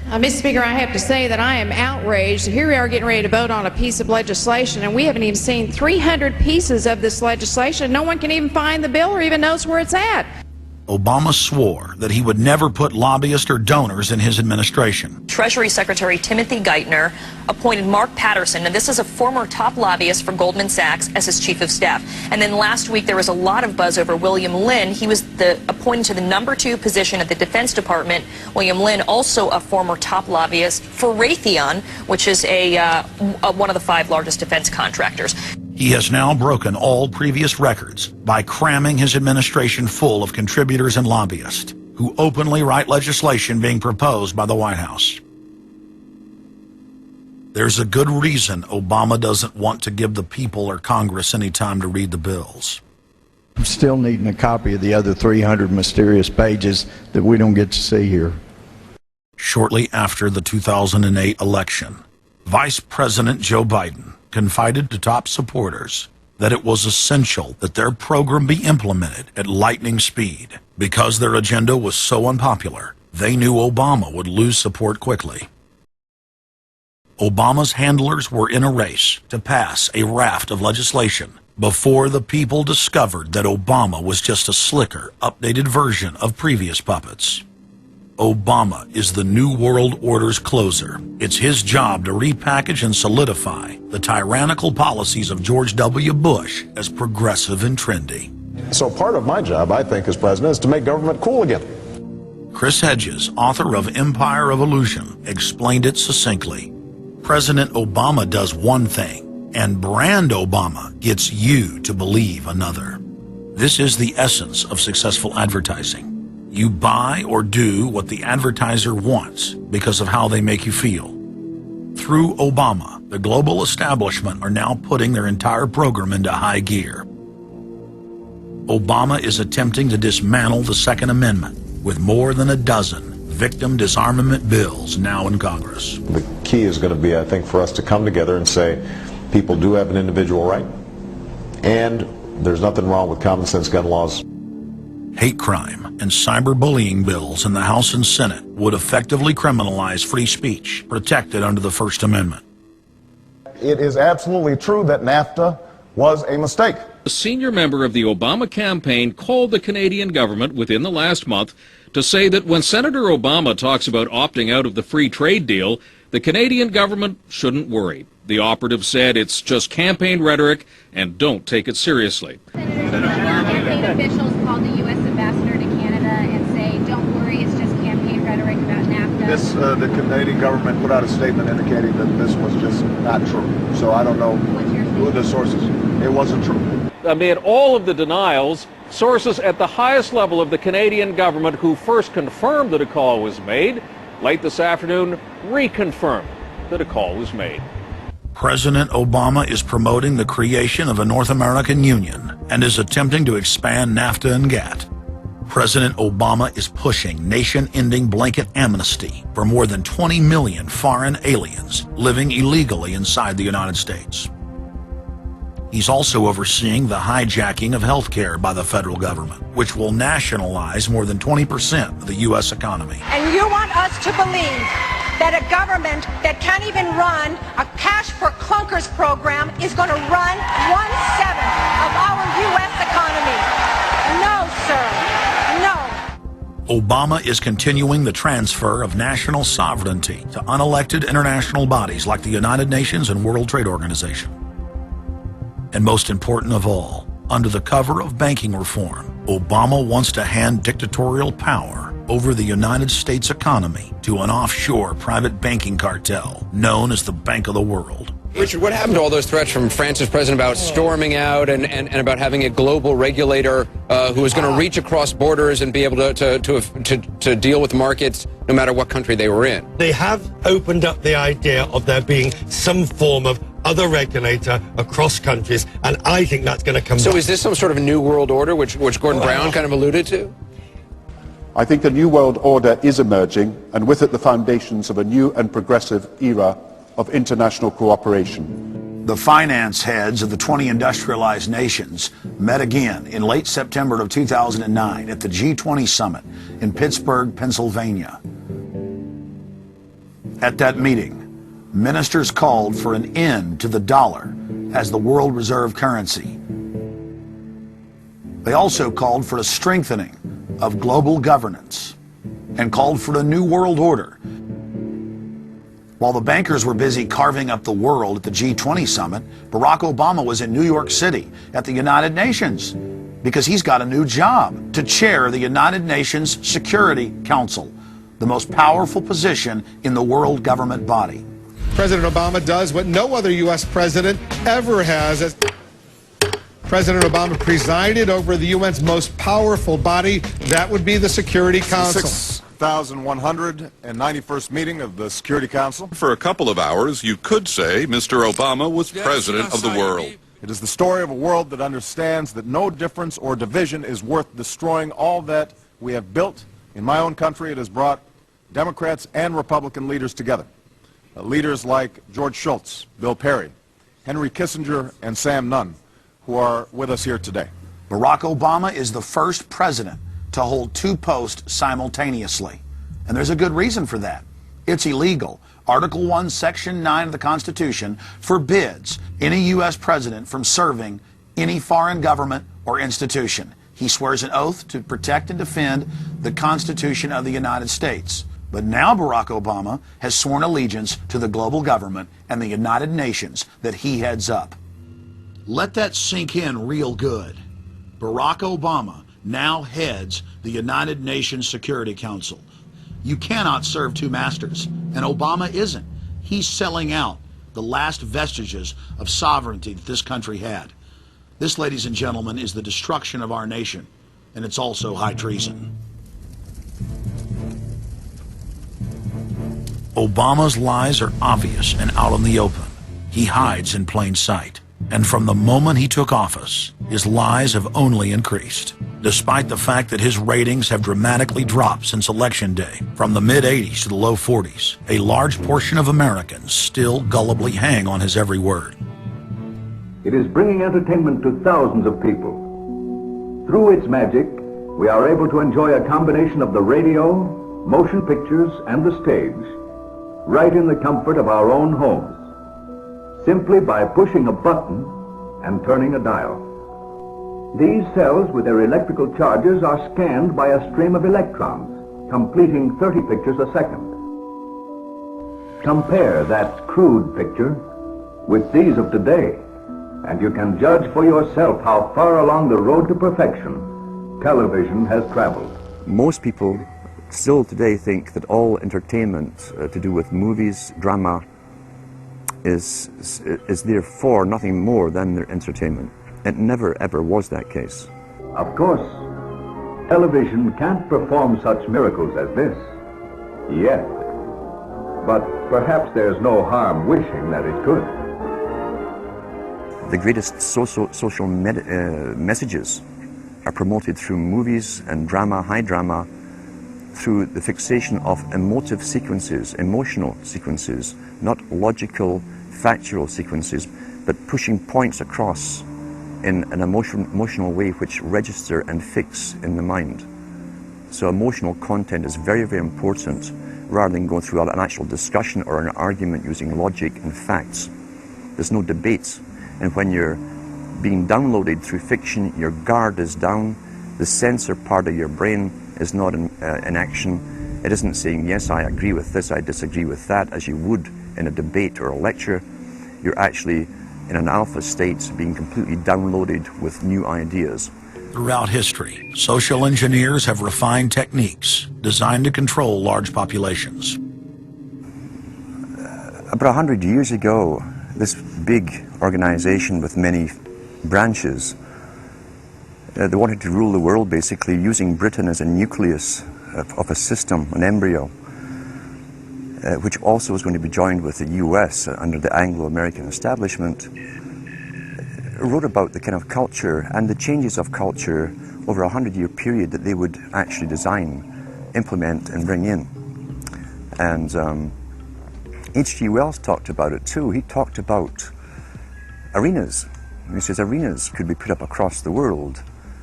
Mr. Speaker, I have to say that I am outraged. Here we are getting ready to vote on a piece of legislation, and we haven't even seen 300 pieces of this legislation. No one can even find the bill or even knows where it's at. Obama swore that he would never put lobbyists or donors in his administration. Treasury Secretary Timothy Geithner appointed Mark Patterson, and this is a former top lobbyist for Goldman Sachs, as his chief of staff. And then last week there was a lot of buzz over William Lynn. He was appointed to the #2 position at the Defense Department. William Lynn, also a former top lobbyist for Raytheon, which is one of the 5 largest defense contractors. He has now broken all previous records by cramming his administration full of contributors and lobbyists who openly write legislation being proposed by the White House. There's a good reason Obama doesn't want to give the people or Congress any time to read the bills. I'm still needing a copy of the other 300 mysterious pages that we don't get to see here. Shortly after the 2008 election, Vice President Joe Biden confided to top supporters that it was essential that their program be implemented at lightning speed. Because their agenda was so unpopular, they knew Obama would lose support quickly. Obama's handlers were in a race to pass a raft of legislation before the people discovered that Obama was just a slicker, updated version of previous puppets. Obama is the New World Order's closer. It's his job to repackage and solidify the tyrannical policies of George W. Bush as progressive and trendy. So part of my job, I think, as president, is to make government cool again. Chris Hedges, author of Empire of Illusion, explained it succinctly. President Obama does one thing, and brand Obama gets you to believe another. This is the essence of successful advertising. You buy or do what the advertiser wants because of how they make you feel. Through Obama, the global establishment are now putting their entire program into high gear. Obama is attempting to dismantle the Second Amendment with more than a dozen victim disarmament bills now in Congress. The key is going to be, I think, for us to come together and say people do have an individual right, and there's nothing wrong with common sense gun laws. Hate crime and cyberbullying bills in the House and Senate would effectively criminalize free speech protected under the First Amendment. It is absolutely true that NAFTA was a mistake. A senior member of the Obama campaign called the Canadian government within the last month to say that when Senator Obama talks about opting out of the free trade deal, the Canadian government shouldn't worry. The operative said it's just campaign rhetoric and don't take it seriously. Campaign officials called the U.S. ambassador to Canada and say, don't worry, it's just campaign rhetoric about NAFTA. The Canadian government put out a statement indicating that this was just not true. So I don't know who the sources. It wasn't true. Amid all of the denials, sources at the highest level of the Canadian government who first confirmed that a call was made, late this afternoon reconfirmed that a call was made. President Obama is promoting the creation of a North American Union and is attempting to expand NAFTA and GATT. President Obama is pushing nation-ending blanket amnesty for more than 20 million foreign aliens living illegally inside the United States. He's also overseeing the hijacking of health care by the federal government, which will nationalize more than 20% of the U.S. economy. And you want us to believe that a government that can't even run a cash for clunkers program is going to run 1/7 of our U.S. economy. No, sir. No. Obama is continuing the transfer of national sovereignty to unelected international bodies like the United Nations and World Trade Organization. And most important of all, under the cover of banking reform, Obama wants to hand dictatorial power over the United States economy to an offshore private banking cartel known as the Bank of the World. Richard, what happened to all those threats from France's president about storming out and about having a global regulator who is going to reach across borders and be able to deal with markets no matter what country they were in? They have opened up the idea of there being some form of other regulator across countries, and I think that's going to come So back. is this some sort of a new world order, which Gordon Brown kind of alluded to? I think a new world order is emerging, and with it the foundations of a new and progressive era of international cooperation. The finance heads of the 20 industrialized nations met again in late September of 2009 at the G20 summit in Pittsburgh, Pennsylvania. At that meeting, ministers called for an end to the dollar as the world reserve currency. They also called for a strengthening of global governance and called for a new world order. While the bankers were busy carving up the world at the G20 summit, Barack Obama was in New York City at the United Nations because he's got a new job to chair the United Nations Security Council, the most powerful position in the world government body. President Obama does what no other U.S. president ever has. As President Obama presided over the UN's most powerful body, that would be the Security Council. 6,191st meeting of the Security Council. For a couple of hours, you could say Mr. Obama was president of the world. It is the story of a world that understands that no difference or division is worth destroying all that we have built. In my own country, it has brought Democrats and Republican leaders together. Leaders like George Shultz, Bill Perry, Henry Kissinger, and Sam Nunn, who are with us here today. Barack Obama is the first president to hold two posts simultaneously. And there's a good reason for that. It's illegal. Article 1, Section 9 of the Constitution forbids any U.S. president from serving any foreign government or institution. He swears an oath to protect and defend the Constitution of the United States. But now Barack Obama has sworn allegiance to the global government and the United Nations that he heads up. Let that sink in real good. Barack Obama now heads the United Nations Security Council. You cannot serve two masters, and Obama isn't. He's selling out the last vestiges of sovereignty that this country had. This, ladies and gentlemen, is the destruction of our nation, and it's also high treason. Obama's lies are obvious and out in the open. He hides in plain sight. And from the moment he took office, his lies have only increased, despite the fact that his ratings have dramatically dropped since Election Day, from the mid-80s to the low 40s. A large portion of Americans still gullibly hang on his every word. It is bringing entertainment to thousands of people. Through its magic, we are able to enjoy a combination of the radio, motion pictures, and the stage, right in the comfort of our own homes, simply by pushing a button and turning a dial. These cells with their electrical charges are scanned by a stream of electrons, completing 30 pictures a second. Compare that crude picture with these of today, and you can judge for yourself how far along the road to perfection television has traveled. Most people still today think that all entertainment to do with movies, drama, is therefore nothing more than their entertainment. It never ever was that case. Of course, television can't perform such miracles as this, yet. But perhaps there's no harm wishing that it could. The greatest social messages are promoted through movies and drama, high drama, through the fixation of emotive sequences, emotional sequences, not logical, factual sequences, but pushing points across in an emotional way which register and fix in the mind. So emotional content is very, very important, rather than going through an actual discussion or an argument using logic and facts. There's no debate. And when you're being downloaded through fiction, your guard is down, the censor part of your brain is not in action. It isn't saying, yes, I agree with this, I disagree with that, as you would in a debate or a lecture. You're actually in an alpha state, being completely downloaded with new ideas. Throughout history, social engineers have refined techniques designed to control large populations. About 100 years ago, this big organization with many branches, they wanted to rule the world basically using Britain as a nucleus of a system, an embryo, which also was going to be joined with the US under the Anglo-American establishment, wrote about the kind of culture and the changes of culture over a 100-year period that they would actually design, implement, and bring in. And H.G. Wells talked about it too. He talked about arenas. He says arenas could be put up across the world